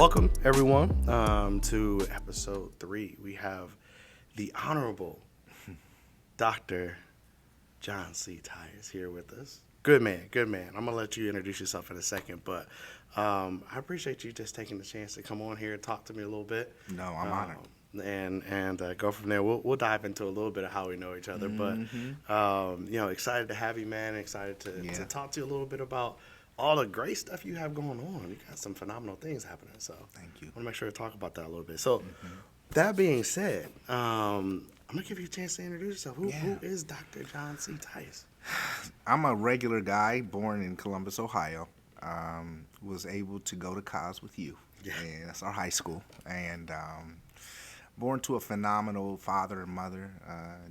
Welcome, everyone, to episode 3. We have the Honorable Dr. John C. Tyus here with us. Good man, good man. I'm going to let you introduce yourself in a second, but I appreciate you just taking the chance to come on here and talk to me a little bit. No, I'm honored. And go from there. We'll dive into a little bit of how we know each other, but excited to have you, man. Excited to talk to you a little bit about all the great stuff you have going on. You got some phenomenal things happening. So Thank you. I want to make sure to talk about that a little bit. So that being said, I'm gonna give you a chance to introduce yourself. Who is Dr. John C. Tyus? I'm a regular guy born in Columbus, Ohio. Was able to go to college with you. Yeah. And that's our high school. And born to a phenomenal father and mother.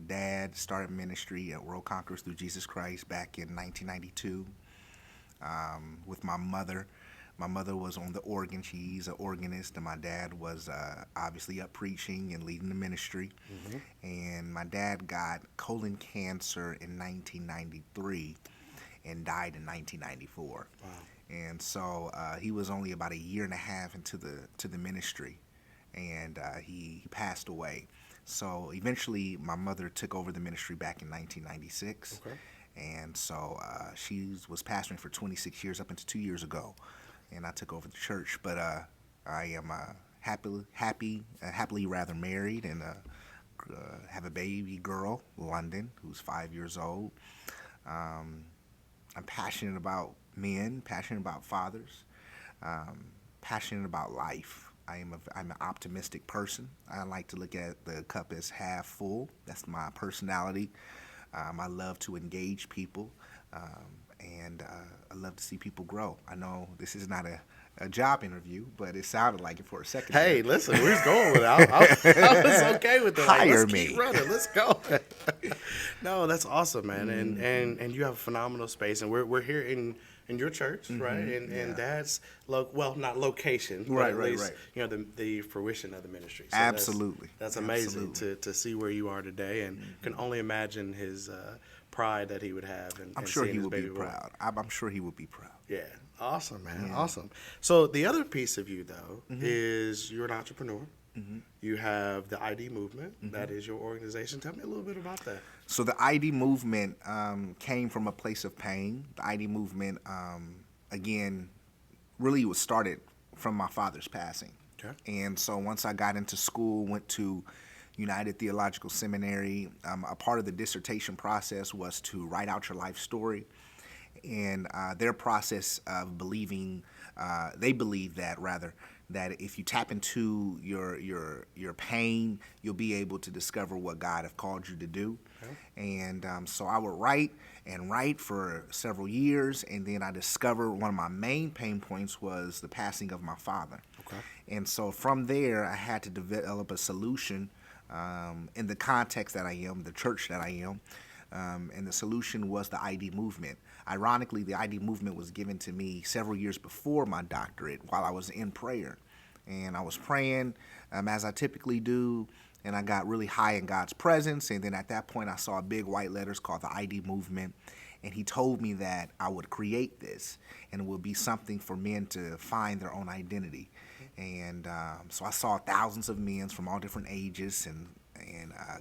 Dad started ministry at World Conquerors Through Jesus Christ back in 1992 with my mother. My mother was on the organ. She's an organist, and my dad was obviously up preaching and leading the ministry. And my dad got colon cancer in 1993 and died in 1994. Wow. And so he was only about a year and a half into the ministry, and he passed away. So eventually my mother took over the ministry back in 1996. Okay. And so she was pastoring for 26 years up until 2 years ago, and I took over the church. But I am happily rather married, and have a baby girl, London, who's 5 years old. I'm passionate about men, passionate about fathers, passionate about life. I'm an optimistic person. I like to look at the cup as half full. That's my personality. I love to engage people, and I love to see people grow. I know this is not a job interview, but it sounded like it for a second. Hey, listen, we was going with it. I was okay with it. Hire Let's me. keep running. Let's go. No, that's awesome, man. And you have a phenomenal space, and we're here in your church, right? And Dad's not location, but Right, at right, least right. The fruition of the ministry. So Absolutely. that's amazing Absolutely. to see where you are today, and can only imagine his pride that he would have. I'm sure he will be proud. I'm sure he will be proud. Yeah. Awesome, man. Yeah. Awesome. So the other piece of you, though, is you're an entrepreneur. You have the ID movement. That is your organization. Tell me a little bit about that. So the ID movement came from a place of pain. The ID movement, again, really was started from my father's passing. Okay. And so once I got into school, went to United Theological Seminary, a part of the dissertation process was to write out your life story. And their process of believing, they believe that if you tap into your pain, you'll be able to discover what God have called you to do. Okay. And so I would write for several years, and then I discovered one of my main pain points was the passing of my father. Okay. And so from there, I had to develop a solution in the context that I am, the church that I am. And the solution was the ID movement. Ironically, the ID movement was given to me several years before my doctorate while I was in prayer. And I was praying, as I typically do, and I got really high in God's presence. And then at that point, I saw big white letters called the ID movement. And he told me that I would create this, and it would be something for men to find their own identity. And so I saw thousands of men from all different ages and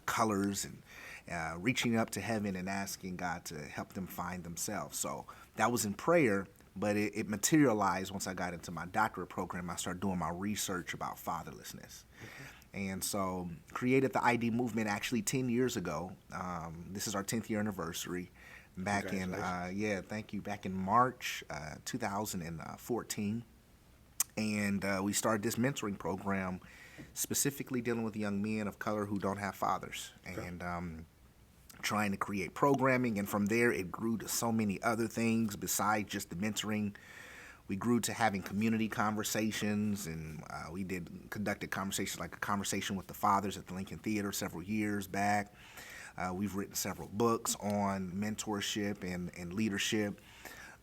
colors, and reaching up to heaven and asking God to help them find themselves. So that was in prayer, but it materialized once I got into my doctorate program. I started doing my research about fatherlessness. And so created the ID movement actually 10 years ago. This is our 10th year anniversary. Back in, thank you, back in March 2014. And we started this mentoring program specifically dealing with young men of color who don't have fathers. Okay. And trying to create programming, and from there it grew to so many other things besides just the mentoring. We grew to having community conversations, and we conducted conversations like a conversation with the fathers at the Lincoln Theater several years back. We've written several books on mentorship and leadership,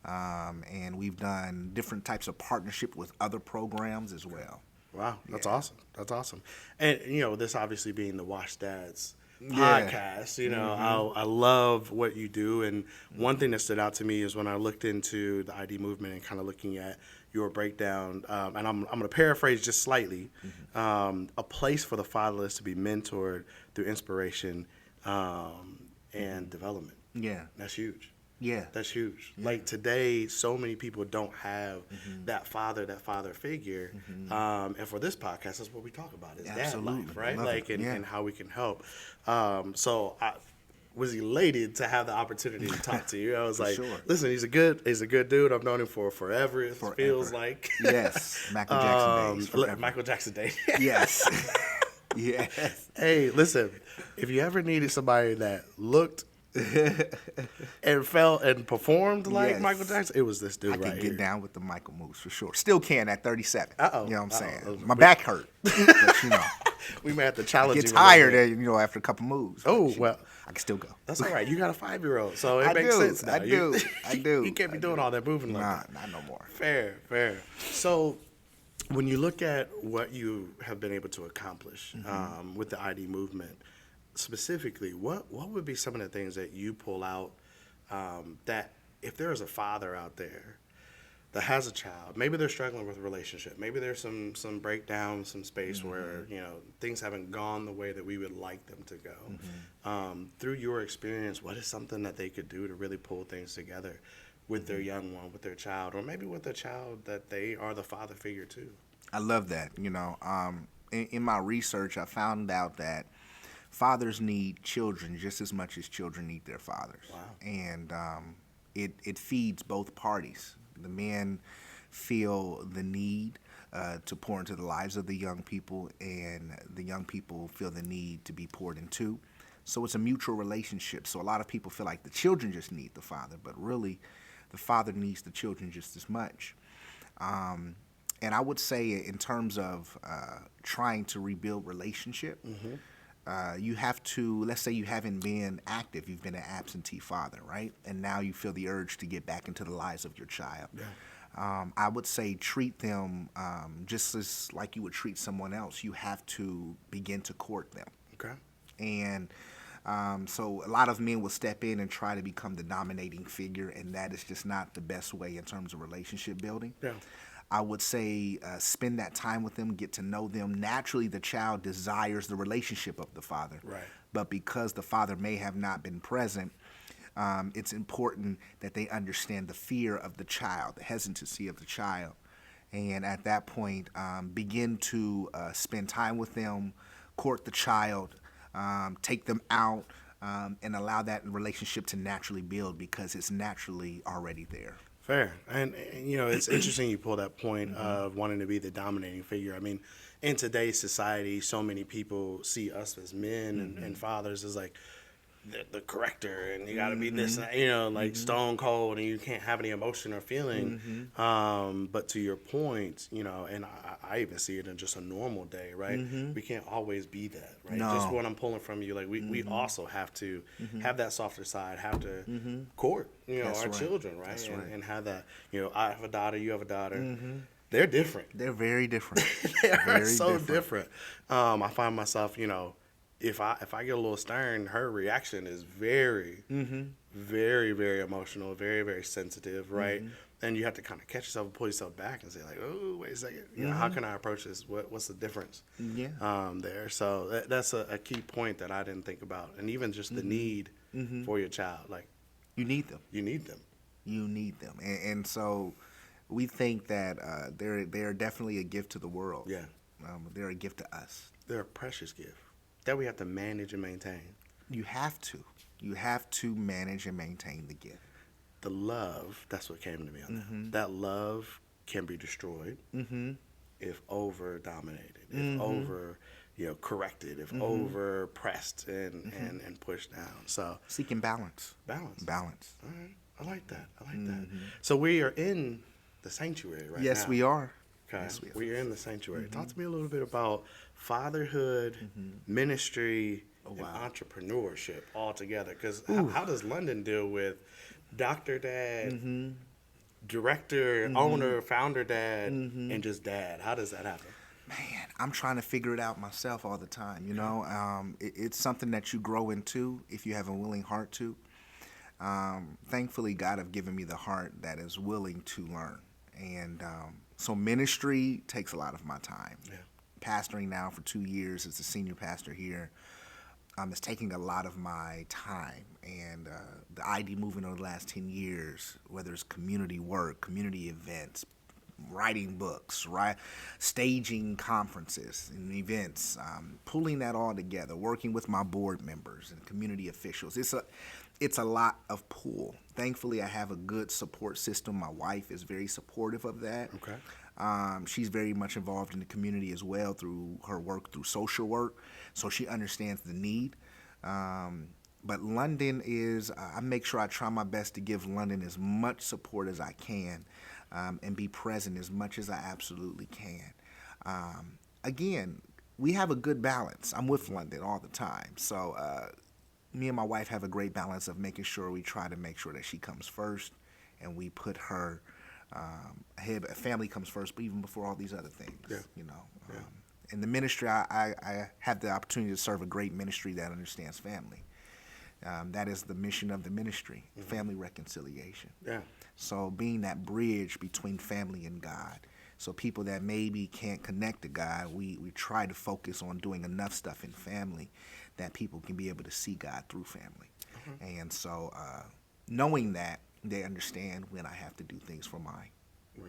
and we've done different types of partnership with other programs as well. Wow, that's awesome. That's awesome. And, this obviously being the Wash Dads podcast. I love what you do, and one thing that stood out to me is when I looked into the ID movement and kind of looking at your breakdown, and I'm going to paraphrase just slightly, a place for the fatherless to be mentored through inspiration and development. Yeah. That's huge. Yeah. That's huge. Like today, so many people don't have that father figure. And for this podcast, that's what we talk about is dad life, right? Like, and how we can help. So I was elated to have the opportunity to talk to you. I was like, listen, he's a good dude. I've known him for forever. It feels like. Yes. Michael Jackson days. Forever. Michael Jackson days. Yes. Yes. Hey, listen, if you ever needed somebody that looked and felt and performed like Michael Jackson, it was this dude right here. I can get down with the Michael moves for sure. Still can at 37. Uh-oh. You know what I'm saying? My back hurt. But, you know. We may have to challenge you. Get tired, you know, after a couple moves. Oh, but, well. I can still go. That's all right. You got a 5-year-old, so it makes sense now. I do. You can't be doing all that moving like that. Not no more. Fair. So when you look at what you have been able to accomplish with the ID movement, specifically, what would be some of the things that you pull out that if there is a father out there that has a child, maybe they're struggling with a relationship, maybe there's some breakdown, some space where things haven't gone the way that we would like them to go. Through your experience, what is something that they could do to really pull things together with their young one, with their child, or maybe with a child that they are the father figure to? I love that. In my research, I found out that fathers need children just as much as children need their fathers. Wow. And it feeds both parties. The men feel the need to pour into the lives of the young people, and the young people feel the need to be poured into. So it's a mutual relationship. So a lot of people feel like the children just need the father, but really the father needs the children just as much. And I would say in terms of trying to rebuild relationship, you have to, let's say you haven't been active, you've been an absentee father, right? And now you feel the urge to get back into the lives of your child. Yeah. I would say treat them just as like you would treat someone else. You have to begin to court them. Okay. And so a lot of men will step in and try to become the dominating figure, and that is just not the best way in terms of relationship building. Yeah. I would say spend that time with them, get to know them. Naturally, the child desires the relationship of the father. Right. But because the father may have not been present, it's important that they understand the fear of the child, the hesitancy of the child. And at that point, begin to spend time with them, court the child, take them out, and allow that relationship to naturally build because it's naturally already there. Fair. And it's interesting you pull that point of wanting to be the dominating figure. I mean, in today's society, so many people see us as men and fathers as like the corrector, and you got to be this, like stone cold, and you can't have any emotion or feeling. But to your point, and I even see it in just a normal day, right? We can't always be that, right? No. Just what I'm pulling from you, like we also have to have that softer side, have to court, our children, right? That's right. And have that, I have a daughter, you have a daughter. They're different. They're very different. They are so different. I find myself, if I get a little stern, her reaction is very, very, very emotional, very, very sensitive, right? And you have to kind of catch yourself and pull yourself back and say, like, oh, wait a second. How can I approach this? What's the difference there? So that's a key point that I didn't think about. And even just the need for your child. Like, you need them. You need them. You need them. And so we think that they're definitely a gift to the world. Yeah. They're a gift to us. They're a precious gift that we have to manage and maintain. You have to. You have to manage and maintain the gift. The love, that's what came to me on that. That love can be destroyed if over-dominated, if over, corrected, if over-pressed and pushed down. So seeking balance. Balance. Balance. All right. I like that. So we are in the sanctuary right now. Yes, we are. Okay. Yes, we are. We are in the sanctuary. Talk to me a little bit about fatherhood, ministry, and entrepreneurship all together. Because how does London deal with Dr. Dad, director, owner, founder dad, and just dad? How does that happen? Man, I'm trying to figure it out myself all the time. It's something that you grow into if you have a willing heart to. Thankfully, God have given me the heart that is willing to learn. And So ministry takes a lot of my time. Yeah. Pastoring now for 2 years as the senior pastor here is taking a lot of my time. And the ID movement over the last 10 years, whether it's community work, community events, writing books, right, staging conferences and events, pulling that all together, working with my board members and community officials. It's a lot of pull. Thankfully, I have a good support system. My wife is very supportive of that. Okay. She's very much involved in the community as well through her work, through social work, so she understands the need. But London is, I make sure I try my best to give London as much support as I can, and be present as much as I absolutely can. Again, we have a good balance. I'm with London all the time. So me and my wife have a great balance of making sure we try to make sure that she comes first, and we put her ahead. Family comes first, but even before all these other things, Yeah. you know. Yeah. In the ministry, I have the opportunity to serve a great ministry that understands family. That is the mission of the ministry, family reconciliation. Yeah. So being that bridge between family and God. So people that maybe can't connect to God, we try to focus on doing enough stuff in family that people can be able to see God through family. And so knowing that, they understand when I have to do things for my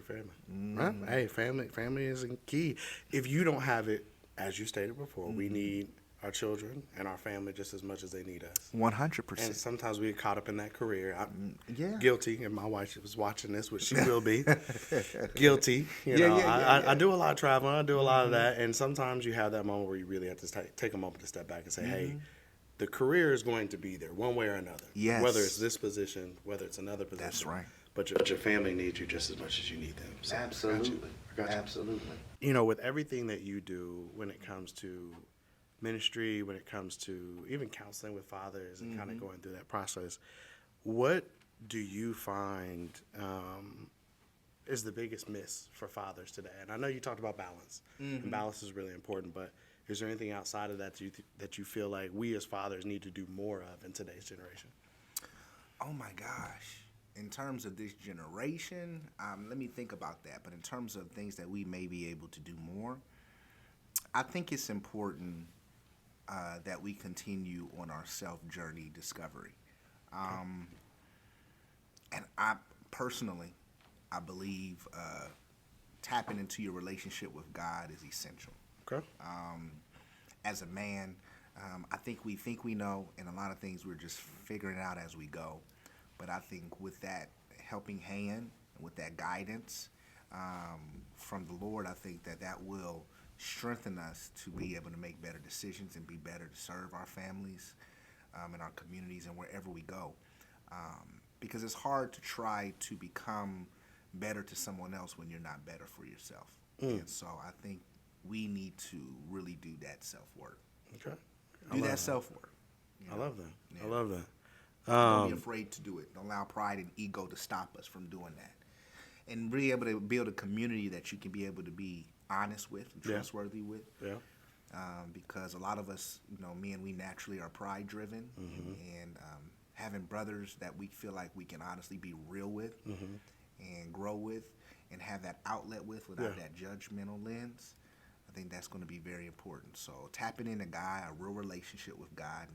family. Right? Hey, family is key. If you don't have it, as you stated before, we need our children and our family just as much as they need us. 100%. And sometimes we get caught up in that career. I'm Yeah. guilty, and my wife was watching this, which she will be. Guilty. You know, I do a lot of traveling. I do a lot of that. And sometimes you have that moment where you really have to take a moment to step back and say, hey, the career is going to be there one way or another. Yes. Whether it's this position, whether it's another position. That's right. But your family needs you just as much as you need them. So, Absolutely. I got you. Absolutely. You know, with everything that you do when it comes to ministry, when it comes to even counseling with fathers and kind of going through that process, what do you find is the biggest miss for fathers today? And I know you talked about balance, and balance is really important, but is there anything outside of that that you feel like we as fathers need to do more of in today's generation? Oh my gosh. In terms of this generation, let me think about that. But in terms of things that we may be able to do more, I think it's important that we continue on our self-journey discovery. And I personally, I believe tapping into your relationship with God is essential. Okay. As a man, I think we know, and a lot of things we're just figuring out as we go. But I think with that helping hand, and with that guidance from the Lord, I think that will strengthen us to be able to make better decisions and be better to serve our families and our communities and wherever we go. Because it's hard to try to become better to someone else when you're not better for yourself. And so I think we need to really do that self-work. Okay. Do that self-work. I love that. Yeah. I love that. Don't be afraid to do it. Don't allow pride and ego to stop us from doing that. And be able to build a community that you can be able to be honest with and trustworthy with. Yeah. Because a lot of us, men, we naturally are pride-driven. And having brothers that we feel like we can honestly be real with and grow with and have that outlet without that judgmental lens, I think that's going to be very important. So tapping into God, a real relationship with God,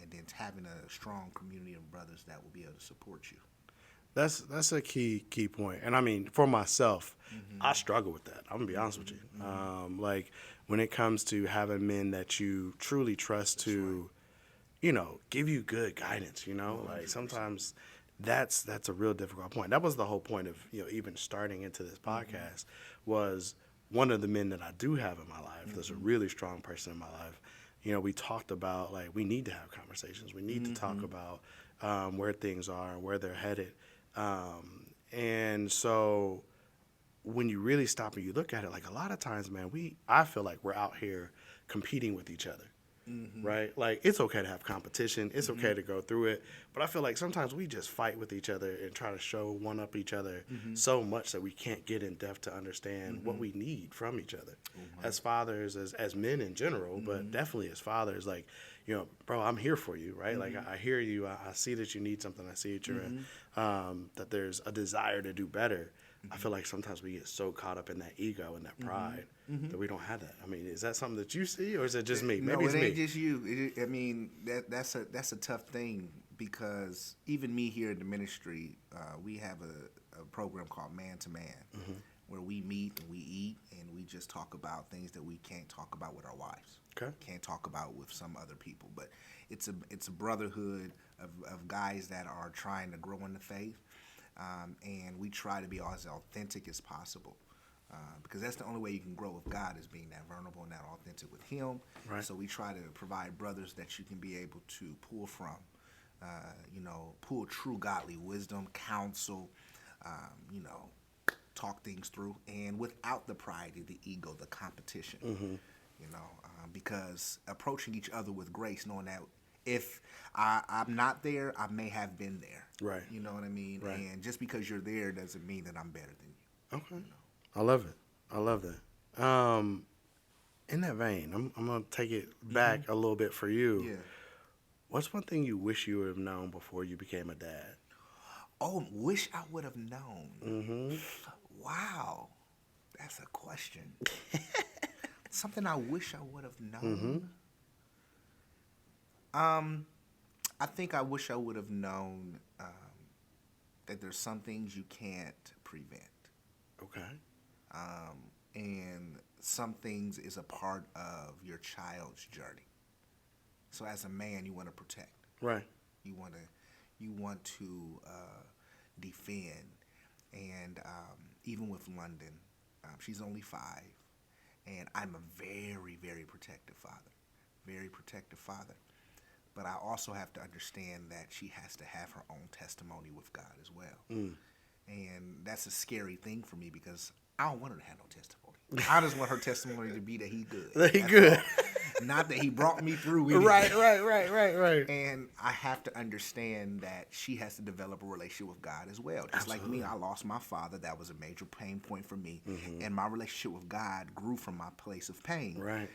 and then having a strong community of brothers that will be able to support you. That's a key point. And I mean, for myself, I struggle with that. I'm gonna be honest with you. Like when it comes to having men that you truly trust to, give you good guidance. Like sometimes that's a real difficult point. That was the whole point of even starting into this podcast was one of the men that I do have in my life. There's a really strong person in my life. We talked about, like, we need to have conversations. We need to talk about where things are and where they're headed. And so when you really stop and you look at it, like, a lot of times, man, I feel like we're out here competing with each other, right? Like, it's okay to have competition. It's okay to go through it. But I feel like sometimes we just fight with each other and try to show one-up each other so much that we can't get in depth to understand what we need from each other. As fathers, as men in general, but definitely as fathers, like, bro, I'm here for you, right? Like, I hear you. I see that you need something. I see that you're that there's a desire to do better. I feel like sometimes we get so caught up in that ego and that pride that we don't have that. I mean, is that something that you see, or is it just me? Maybe No, it's it ain't me. just you. I mean, that's a tough thing because even me here in the ministry, we have a program called Man to Man, where we meet and we eat and we just talk about things that we can't talk about with our wives. Okay. Can't talk about with some other people, but it's a brotherhood of guys that are trying to grow in the faith, and we try to be as authentic as possible. Because that's the only way you can grow with God is being that vulnerable and that authentic with Him. Right. So we try to provide brothers that you can be able to pull from, pull true godly wisdom, counsel, talk things through, and without the pride, the ego, the competition. Because approaching each other with grace, knowing that if I'm not there, I may have been there. Right. You know what I mean? Right. And just because you're there doesn't mean that I'm better than you. Okay. I love it. I love that. In that vein, I'm gonna take it back a little bit for you. Yeah. What's one thing you wish you would have known before you became a dad? Oh, wish I would have known. Mm-hmm. Wow. That's a question. Something I wish I would have known. I think I wish I would have known that there's some things you can't prevent. Okay. And some things is a part of your child's journey. So as a man, you want to protect. Right. You want to defend. And even with London, she's only 5, and I'm a very, very protective father. Very protective father. But I also have to understand that she has to have her own testimony with God as well. And that's a scary thing for me because I don't want her to have no testimony. I just want her testimony to be that he good. That he That's good. all. Not that he brought me through anything. Right. And I have to understand that she has to develop a relationship with God as well. Just like me, I lost my father. That was a major pain point for me. And my relationship with God grew from my place of pain. Right.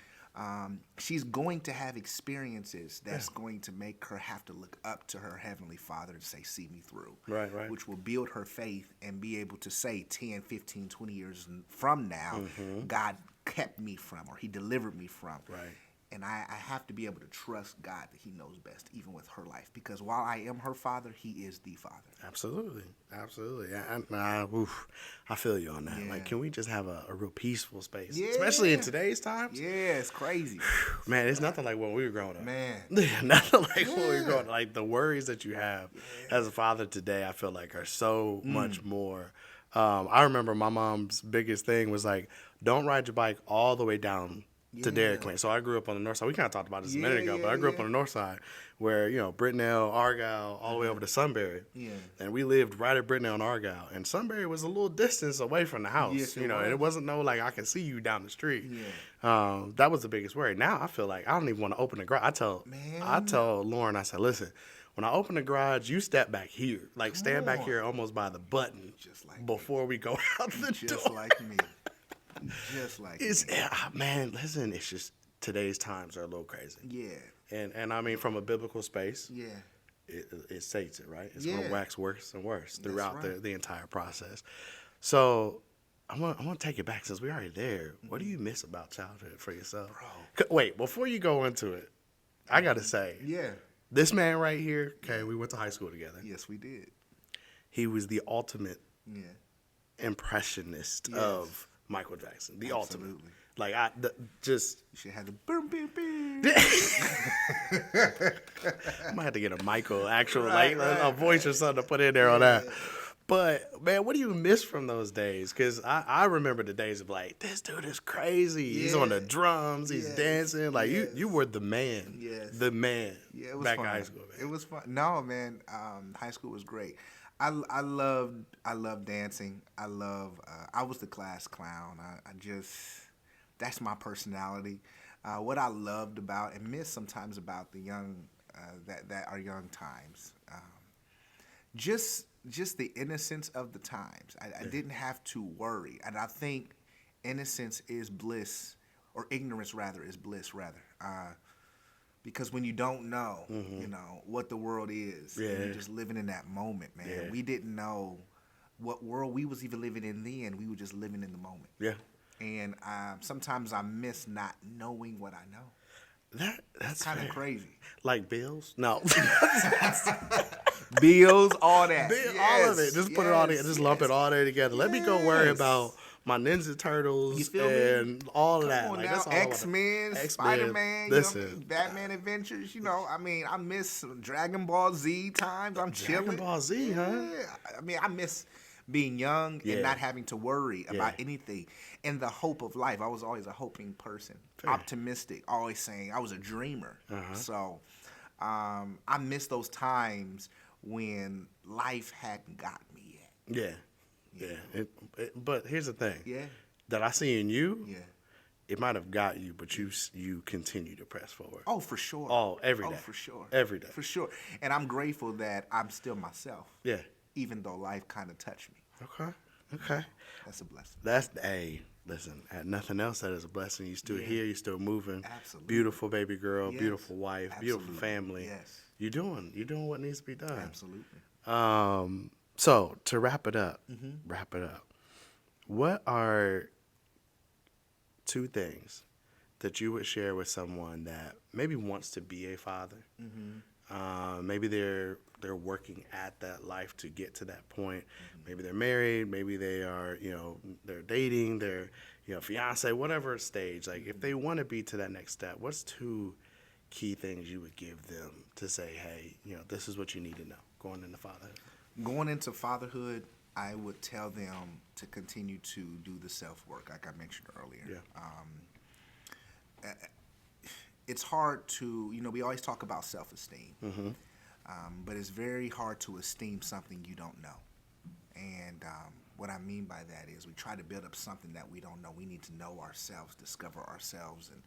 She's going to have experiences that's going to make her have to look up to her Heavenly Father and say, see me through. Right. Which will build her faith and be able to say 10, 15, 20 years from now, God kept me from, or he delivered me from. Right. And I have to be able to trust God that he knows best, even with her life. Because while I am her father, he is the father. Absolutely. I feel you on that. Yeah. Like, can we just have a real peaceful space? Yeah. Especially in today's times? Yeah, it's crazy. Man, it's nothing like when we were growing up. Man. Nothing like when we were growing up. Like, the worries that you have as a father today, I feel like are so much more. I remember my mom's biggest thing was like, don't ride your bike all the way down to Dairy Queen. So I grew up on the north side. We kind of talked about this a minute ago, but I grew up on the north side where, Brittenell, Argyle, all the way over to Sunbury. Yeah. And we lived right at Brittenell and Argyle. And Sunbury was a little distance away from the house, Yes, it and was. it wasn't like I can see you down the street. Yeah. That was the biggest worry. Now I feel like I don't even want to open the garage. I tell Lauren, I said, listen, when I open the garage, you step back here. Like, stand back here almost by the button Just like before we go out the door. Just like me. Just like me. Man, listen, it's just today's times are a little crazy. Yeah. And I mean, from a biblical space, Yeah. it states it, right? It's going to wax worse and worse throughout right. the entire process. So I want to take it back since we're already there. What do you miss about childhood for yourself? Bro. Wait, before you go into it, I got to say, Yeah. this man right here, okay, we went to high school together. Yes, we did. He was the ultimate Yeah. impressionist Yes. of Michael Jackson. The ultimate. Absolutely. Like, You should have the boom, boom, boom. I might have to get a Michael actual Right. a voice or something to put in there on that. But man, what do you miss from those days? Because I remember the days of like, this dude is crazy. He's on the drums. He's dancing. Like you were the man. Yes. The man. Yeah, it was back fun. in high school. Man. It was fun. No, man. High school was great. I loved dancing. I was the class clown. I just, that's my personality. What I loved about and miss sometimes about the young, that are young times, just the innocence of the times. I didn't have to worry, and I think innocence is bliss, or ignorance rather is bliss rather. Because when you don't know, what the world is, and you're just living in that moment, man. Yeah. We didn't know what world we was even living in then. We were just living in the moment. Yeah. And sometimes I miss not knowing what I know. That's Kind of fair. crazy. Like bills? No. Bills, all that. All of it. Just put it all together. Just lump it yes. all there together. Let me go worry Yes. about my Ninja You Turtles feel me? and all of Come that. on Like now, that's all I want. X-Men, X-Men. Spider-Man, you know what I Listen, mean? Batman Adventures, you know. I mean, I miss Dragon Ball Z times. I'm chilling. Dragon Ball Z, huh? Yeah. I mean, I miss being young Yeah. and not having to worry about Yeah. anything. And the hope of life. I was always a hoping person, Fair. optimistic, always saying I was a dreamer. Uh-huh. So I miss those times when life hadn't got me yet. Yeah. But here's the thing. Yeah. That I see in you, Yeah. it might have got you, but you continue to press forward. Oh, for sure. Oh, every day. Oh, for sure. Every day. For sure. And I'm grateful that I'm still myself. Yeah. Even though life kind of touched me. Okay. That's a blessing. Listen, at nothing else, that is a blessing. You still here, you still moving. Absolutely. Beautiful baby girl, Yes. beautiful wife, beautiful Absolutely. family. Yes. You're doing what needs to be done. Absolutely. So to wrap it up, Mm-hmm. what are two things that you would share with someone that maybe wants to be a father? Maybe they're working at that life to get to that point. Maybe they're married. Maybe they are, they're dating. They're, fiance, whatever stage. Like if they want to be to that next step, what's two key things you would give them to say, hey, this is what you need to know going into fatherhood? Going into fatherhood, I would tell them to continue to do the self-work, like I mentioned earlier. Yeah. It's hard to, we always talk about self-esteem, but it's very hard to esteem something you don't know. And what I mean by that is we try to build up something that we don't know. We need to know ourselves, discover ourselves, and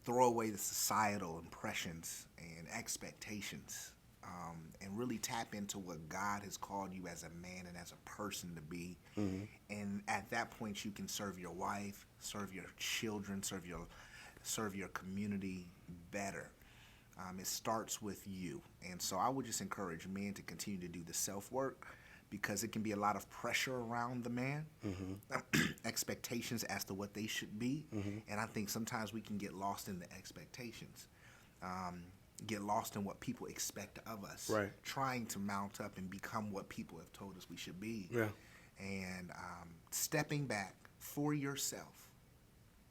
throw away the societal impressions and expectations, and really tap into what God has called you as a man and as a person to be. And at that point, you can serve your wife, serve your children, serve your community better. It starts with you. And so I would just encourage men to continue to do the self-work, because it can be a lot of pressure around the man, expectations as to what they should be. And I think sometimes we can get lost in the expectations, get lost in what people expect of us, Right. trying to mount up and become what people have told us we should be. Yeah. And stepping back for yourself,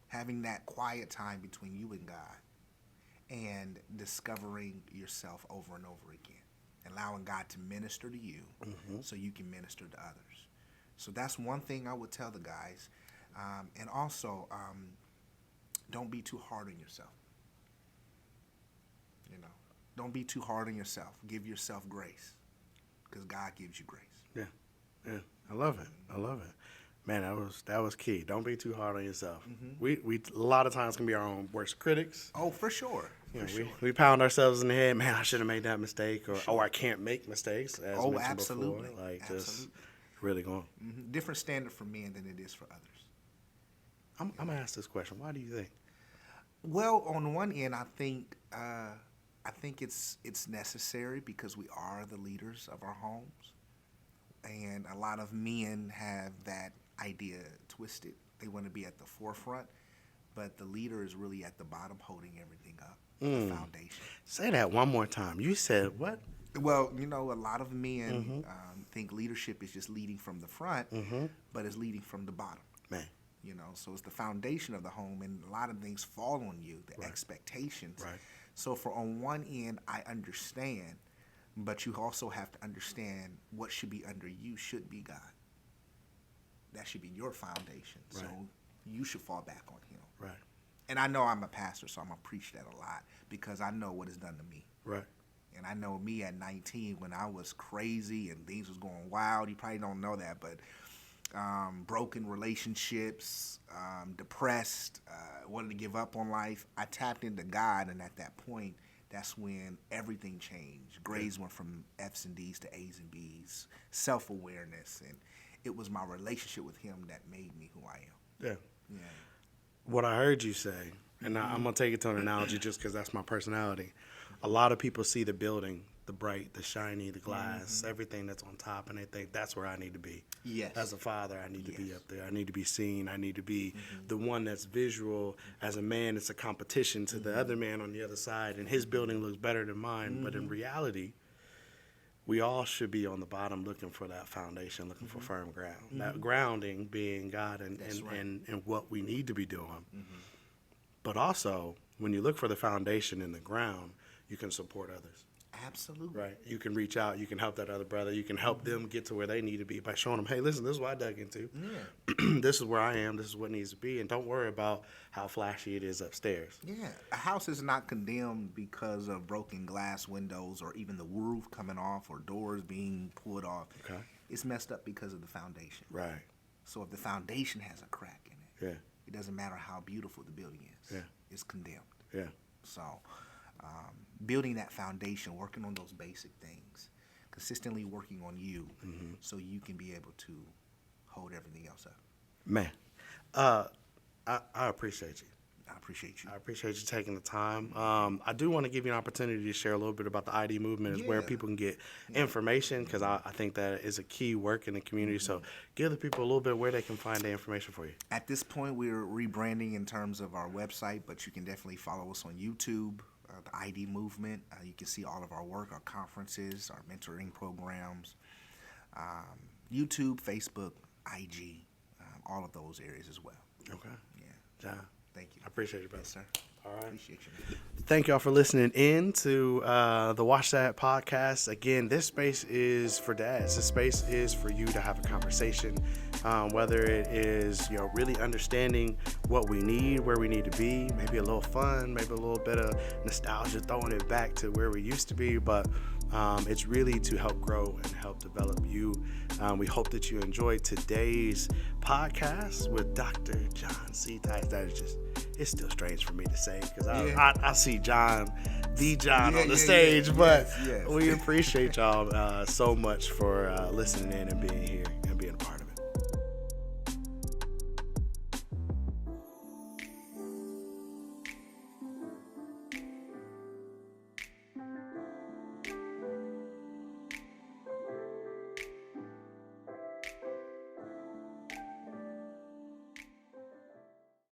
having that quiet time between you and God, and discovering yourself over and over again, allowing God to minister to you so you can minister to others. So that's one thing I would tell the guys. And also, don't be too hard on yourself. Don't be too hard on yourself. Give yourself grace, because God gives you grace. Yeah. I love it. Man, that was key. Don't be too hard on yourself. We a lot of times can be our own worst critics. Oh, for sure. We pound ourselves in the head. Man, I should have made that mistake, or I can't make mistakes. As mentioned absolutely. before. Like Absolutely. just really going. Different standard for men than it is for others. I'm gonna ask this question. Why do you think? Well, on one end, I think it's necessary, because we are the leaders of our homes, and a lot of men have that idea twisted. They want to be at the forefront, but the leader is really at the bottom, holding everything up, the foundation. Say that one more time. You said what? Well, a lot of men think leadership is just leading from the front, but it's leading from the bottom. Man. So it's the foundation of the home, and a lot of things fall on you, the expectations. Right. So on one end, I understand, but you also have to understand what should be under you should be God. That should be your foundation. Right. So you should fall back on him. Right. And I know I'm a pastor, so I'm going to preach that a lot, because I know what it's done to me. Right. And I know me at 19, when I was crazy and things was going wild. You probably don't know that, but broken relationships, depressed, wanted to give up on life. I tapped into God, and at that point, that's when everything changed. Grades went from F's and D's to A's and B's, self-awareness, and it was my relationship with him that made me who I am. Yeah. What I heard you say, and I'm going to take it to an analogy just because that's my personality. a lot of people see the building, the bright, the shiny, the glass, everything that's on top, and they think that's where I need to be. Yes. As a father, I need to be up there. I need to be seen. I need to be the one that's visual. As a man, it's a competition to the other man on the other side, and his building looks better than mine. But in reality, we all should be on the bottom looking for that foundation, looking for firm ground. That grounding being God and what we need to be doing. But also, when you look for the foundation in the ground, you can support others. Absolutely. Right. You can reach out. You can help that other brother. You can help them get to where they need to be by showing them, hey, listen, this is what I dug into. Yeah. This is where I am. This is what needs to be. And don't worry about how flashy it is upstairs. Yeah. A house is not condemned because of broken glass windows or even the roof coming off or doors being pulled off. Okay. It's messed up because of the foundation. Right. So if the foundation has a crack in it, Yeah. it doesn't matter how beautiful the building is. Yeah. It's condemned. Yeah. So building that foundation, working on those basic things, consistently working on you so you can be able to hold everything else up. Man, I appreciate you. I appreciate you. I appreciate you taking the time. I do want to give you an opportunity to share a little bit about the ID movement, where people can get information, because I think that is a key work in the community. So give the people a little bit where they can find the information for you. At this point, we're rebranding in terms of our website, but you can definitely follow us on YouTube, the ID movement. You can see all of our work, our conferences, our mentoring programs, YouTube, Facebook, IG, all of those areas as well. Okay. Yeah. John, Thank you. I appreciate you, brother. Yes, sir. All right. Appreciate you. Thank y'all for listening in to the Watch That podcast. Again, this space is for dads. This space is for you to have a conversation, whether it is, really understanding what we need, where we need to be, maybe a little fun, maybe a little bit of nostalgia, throwing it back to where we used to be. But it's really to help grow and help develop you. We hope that you enjoyed today's podcast with Dr. John C. Tyus. That is just, it's still strange for me to say, because I see John, the John on the stage, but we appreciate y'all so much for listening in and being here and being a part of it.